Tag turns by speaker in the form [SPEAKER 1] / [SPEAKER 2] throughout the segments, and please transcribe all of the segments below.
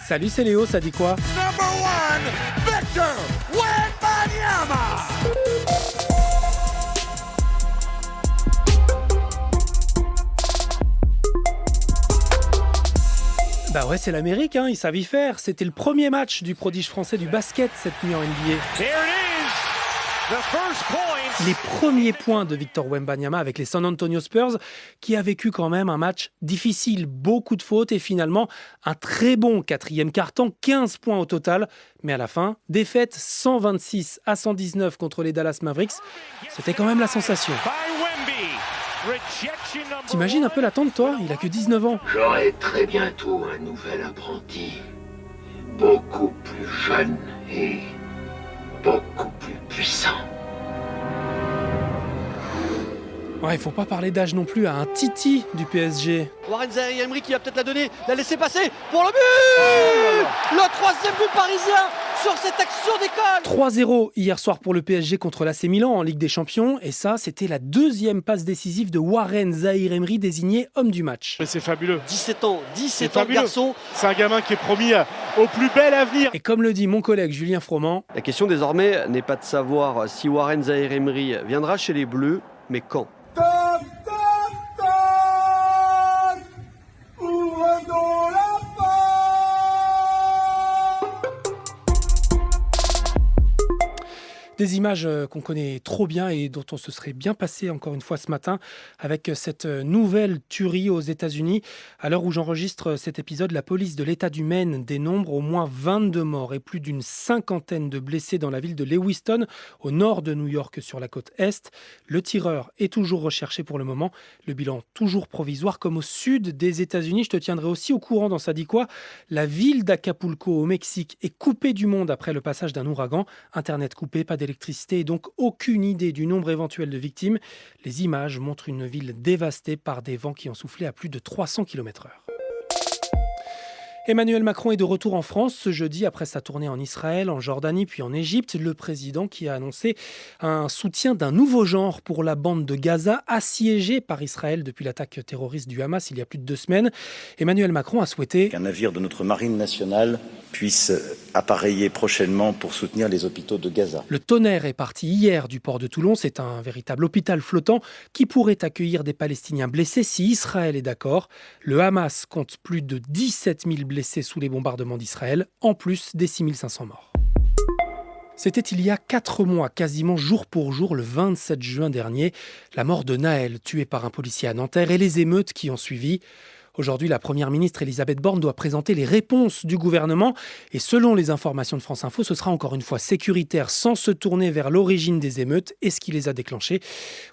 [SPEAKER 1] Salut, c'est Léo, ça dit quoi?
[SPEAKER 2] Number 1, Victor Wembanyama.
[SPEAKER 1] Bah ouais, c'est l'Amérique, ils savent y faire. C'était le premier match du prodige français du basket cette nuit en NBA. Les premiers points de Victor Wembanyama avec les San Antonio Spurs, qui a vécu quand même un match difficile, beaucoup de fautes et finalement un très bon quatrième quart-temps, 15 points au total. Mais à la fin, défaite 126-119 contre les Dallas Mavericks. C'était quand même la sensation. T'imagines un peu l'attente, toi? Il a que 19 ans.
[SPEAKER 3] J'aurai très bientôt un nouvel apprenti. Beaucoup plus jeune et beaucoup plus puissant.
[SPEAKER 1] Ouais, il faut pas parler d'âge non plus à un Titi du PSG.
[SPEAKER 4] Warren Zaïre-Emery qui va peut-être la donner, la laisser passer pour le but. Le troisième but parisien sur cette action d'école.
[SPEAKER 1] 3-0 hier soir pour le PSG contre l'AC Milan en Ligue des Champions. Et ça, c'était la deuxième passe décisive de Warren Zaïre-Emery, désigné homme du match.
[SPEAKER 5] Mais c'est fabuleux.
[SPEAKER 4] 17 ans de garçon.
[SPEAKER 5] C'est un gamin qui est promis au plus bel avenir.
[SPEAKER 1] Et comme le dit mon collègue Julien Froment,
[SPEAKER 4] La question désormais n'est pas de savoir si Warren Zaïre-Emery viendra chez les Bleus, mais quand. des images qu'on connaît trop bien et dont on se serait bien passé encore une fois ce matin avec cette nouvelle tuerie aux États-Unis. À l'heure où j'enregistre cet épisode, la police de l'État du Maine dénombre au moins 22 morts et plus d'une cinquantaine de blessés dans la ville de Lewiston, au nord de New York sur la côte est. Le tireur est toujours recherché pour le moment. Le bilan toujours provisoire comme au sud des États-Unis. Je te tiendrai aussi au courant dans Ça dit quoi. La ville d'Acapulco au Mexique est coupée du monde après le passage d'un ouragan. Internet coupé, pas d'électricité et donc aucune idée du nombre éventuel de victimes. Les images montrent une ville dévastée par des vents qui ont soufflé à plus de 300 km/h. Emmanuel Macron est de retour en France ce jeudi après sa tournée en Israël, en Jordanie puis en Égypte. Le président qui a annoncé un soutien d'un nouveau genre pour la bande de Gaza, assiégée par Israël depuis l'attaque terroriste du Hamas il y a plus de 2 semaines. Emmanuel Macron a souhaité
[SPEAKER 6] qu'un navire de notre marine nationale puisse appareiller prochainement pour soutenir les hôpitaux de Gaza.
[SPEAKER 1] Le Tonnerre est parti hier du port de Toulon. C'est un véritable hôpital flottant qui pourrait accueillir des Palestiniens blessés si Israël est d'accord. Le Hamas compte plus de 17 000 blessés sous les bombardements d'Israël, en plus des 6 500 morts. C'était il y a 4 mois, quasiment jour pour jour, le 27 juin dernier, la mort de Naël, tué par un policier à Nanterre, et les émeutes qui ont suivi. Aujourd'hui, la première ministre Elisabeth Borne doit présenter les réponses du gouvernement. Et selon les informations de France Info, ce sera encore une fois sécuritaire sans se tourner vers l'origine des émeutes et ce qui les a déclenchées.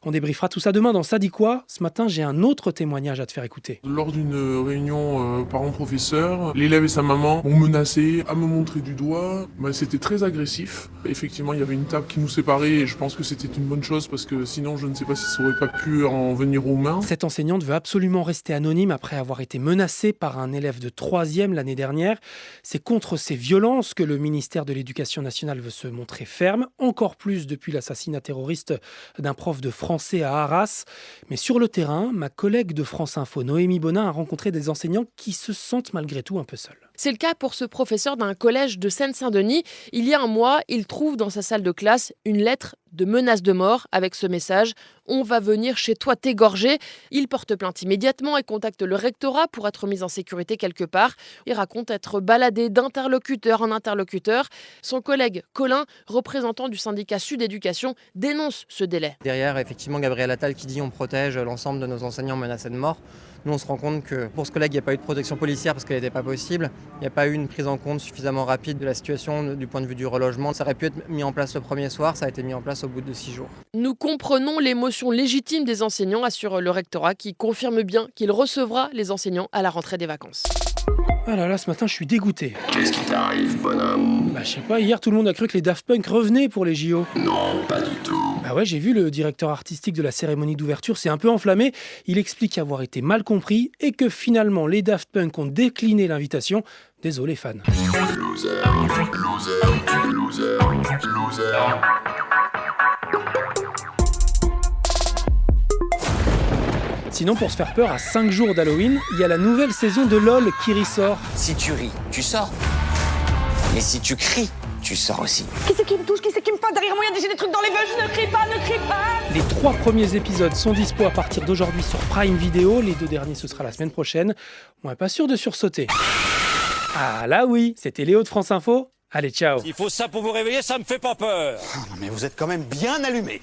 [SPEAKER 1] On débriefera tout ça demain dans Ça dit quoi. Ce matin, j'ai un autre témoignage à te faire écouter.
[SPEAKER 7] Lors d'une réunion parents-professeurs, l'élève et sa maman m'ont menacé à me montrer du doigt. C'était très agressif. Effectivement, il y avait une table qui nous séparait et je pense que c'était une bonne chose parce que sinon, je ne sais pas si ça aurait pas pu en venir aux mains.
[SPEAKER 1] Cette enseignante veut absolument rester anonyme après avoir été menacée par un élève de 3e l'année dernière. C'est contre ces violences que le ministère de l'Éducation nationale veut se montrer ferme, encore plus depuis l'assassinat terroriste d'un prof de français à Arras. Mais sur le terrain, ma collègue de France Info, Noémie Bonin, a rencontré des enseignants qui se sentent malgré tout un peu seuls.
[SPEAKER 8] C'est le cas pour ce professeur d'un collège de Seine-Saint-Denis. Il y a un mois, il trouve dans sa salle de classe une lettre de menace de mort avec ce message « On va venir chez toi t'égorger ». Il porte plainte immédiatement et contacte le rectorat pour être mis en sécurité quelque part. Il raconte être baladé d'interlocuteur en interlocuteur. Son collègue Colin, représentant du syndicat Sud Éducation, dénonce ce délai.
[SPEAKER 9] Derrière, effectivement, Gabriel Attal qui dit on protège l'ensemble de nos enseignants menacés de mort. Nous, on se rend compte que pour ce collègue, il n'y a pas eu de protection policière parce qu'elle n'était pas possible. Il n'y a pas eu une prise en compte suffisamment rapide de la situation du point de vue du relogement. Ça aurait pu être mis en place le premier soir, ça a été mis en place au bout de 6 jours.
[SPEAKER 8] Nous comprenons l'émotion légitime des enseignants, assure le rectorat, qui confirme bien qu'il recevra les enseignants à la rentrée des vacances.
[SPEAKER 1] Ah là là, ce matin, je suis dégoûté.
[SPEAKER 3] Qu'est-ce qui t'arrive, bonhomme?
[SPEAKER 1] Je sais pas, hier, tout le monde a cru que les Daft Punk revenaient pour les JO.
[SPEAKER 3] Non, pas du tout.
[SPEAKER 1] Ouais, j'ai vu le directeur artistique de la cérémonie d'ouverture, c'est un peu enflammé. Il explique avoir été mal compris et que finalement, les Daft Punk ont décliné l'invitation. Désolé, fans.
[SPEAKER 3] Loser, loser, loser, loser.
[SPEAKER 1] Sinon, pour se faire peur, à 5 jours d'Halloween, il y a la nouvelle saison de LOL qui ressort.
[SPEAKER 10] Si tu ris, tu sors. Mais si tu cries, tu sors aussi.
[SPEAKER 11] Qui c'est qui me touche? Qui c'est qui me passe derrière moi? Il y a déjà des trucs dans les veines. Je ne crie pas, ne crie pas.
[SPEAKER 1] Les 3 premiers épisodes sont dispo à partir d'aujourd'hui sur Prime Video. Les 2 derniers, ce sera la semaine prochaine. On n'est pas sûr de sursauter. Ah là oui, c'était Léo de France Info. Allez, ciao.
[SPEAKER 12] Il faut ça pour vous réveiller, ça me fait pas peur.
[SPEAKER 13] Non mais vous êtes quand même bien allumé.